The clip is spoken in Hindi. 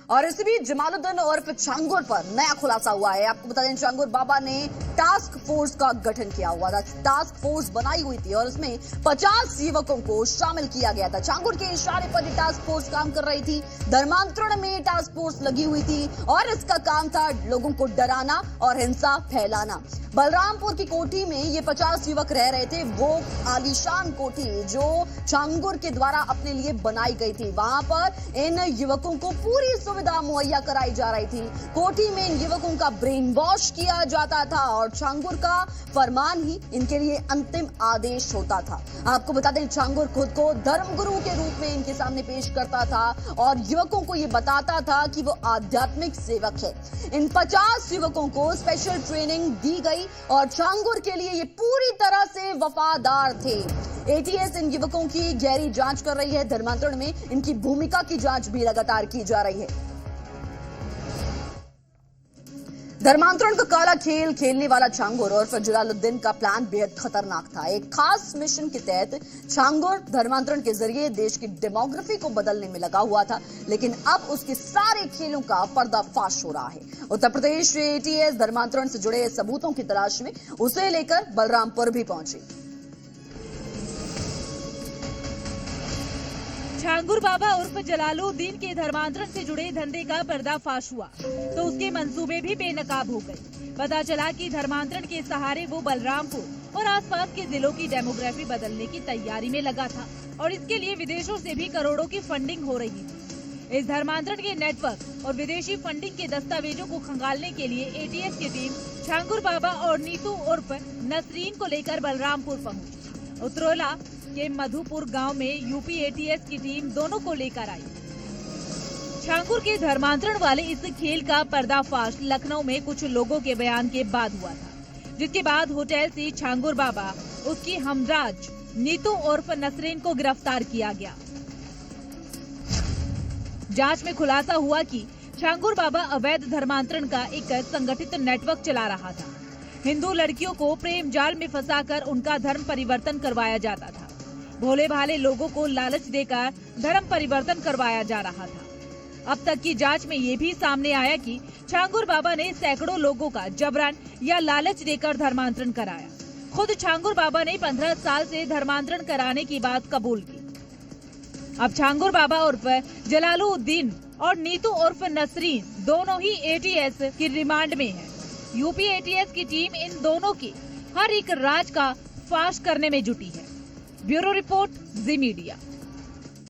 और इसी बीच जमालुद्दीन और छांगुर पर नया खुलासा हुआ है। आपको बता दें, छांगुर बाबा ने टास्क फोर्स का गठन किया हुआ था। टास्क फोर्स बनाई हुई थी और उसमें 50 युवकों को शामिल किया गया था। छांगुर के इशारे पर ये टास्क फोर्स काम कर रही थी। धर्मांतरण में टास्क फोर्स लगी हुई थी और इसका काम था लोगों को डराना और हिंसा फैलाना। बलरामपुर की कोठी में ये 50 युवक रह रहे थे। वो आलीशान कोठी जो छांगुर के द्वारा अपने लिए बनाई गई थी, वहां पर इन युवकों को पूरी सुविधा मुहैया कराई जा रही थी। कोठी में इन युवकों का ब्रेन वॉश किया जाता था और छांगुर का फरमान ही इनके लिए अंतिम आदेश होता था। आपको बता दें, छांगुर खुद को धर्मगुरु के रूप में इनके सामने पेश करता था और युवकों को ये बताता था कि वो आध्यात्मिक सेवक है। इन 50 युवकों को स्पेशल ट्रेनिंग दी गई और छांगुर के लिए ये पूरी तरह से वफादार थे। एटीएस इन युवकों की गहरी जांच कर रही है। धर्मांतरण में इनकी भूमिका की जांच भी लगातार की जा रही है। धर्मांतरण का काला खेल खेलने वाला छांगुर और जलालुद्दीन का प्लान बेहद खतरनाक था। एक खास मिशन के तहत छांगुर धर्मांतरण के जरिए देश की डेमोग्राफी को बदलने में लगा हुआ था, लेकिन अब उसके सारे खेलों का पर्दाफाश हो रहा है। उत्तर प्रदेश एटीएस धर्मांतरण से जुड़े सबूतों की तलाश में उसे लेकर बलरामपुर भी पहुंची। छांगुर बाबा उर्फ जलालुद्दीन के धर्मांतरण से जुड़े धंधे का पर्दाफाश हुआ तो उसके मंसूबे भी बेनकाब हो गए। पता चला कि धर्मांतरण के सहारे वो बलरामपुर और आसपास के जिलों की डेमोग्राफी बदलने की तैयारी में लगा था और इसके लिए विदेशों से भी करोड़ों की फंडिंग हो रही थी। इस धर्मांतरण के नेटवर्क और विदेशी फंडिंग के दस्तावेजों को खंगालने के लिए एटीएस की टीम छांगुर बाबा और नीतू उर्फ नसरीन को लेकर बलरामपुर पहुंची। उतरौला के मधुपुर गांव में यूपी एटीएस की टीम दोनों को लेकर आई। छांगुर के धर्मांतरण वाले इस खेल का पर्दाफाश लखनऊ में कुछ लोगों के बयान के बाद हुआ था, जिसके बाद होटल से छांगुर बाबा, उसकी हमराज नीतू उर्फ नसरीन को गिरफ्तार किया गया। जांच में खुलासा हुआ कि छांगुर बाबा अवैध धर्मांतरण का एक संगठित नेटवर्क चला रहा था। हिंदू लड़कियों को प्रेम जाल में फंसाकर उनका धर्म परिवर्तन करवाया जाता था। भोले भाले लोगों को लालच देकर धर्म परिवर्तन करवाया जा रहा था। अब तक की जांच में ये भी सामने आया कि छांगुर बाबा ने सैकड़ों लोगों का जबरन या लालच देकर धर्मांतरण कराया। खुद छांगुर बाबा ने 15 साल से धर्मांतरण कराने की बात कबूल की। अब छांगुर बाबा उर्फ जलालुद्दीन और नीतू उर्फ नसरीन दोनों ही एटीएस की रिमांड में है। यूपी एटीएस की टीम इन दोनों की हर एक राज का फाश करने में जुटी है। ब्यूरो रिपोर्ट, जी मीडिया।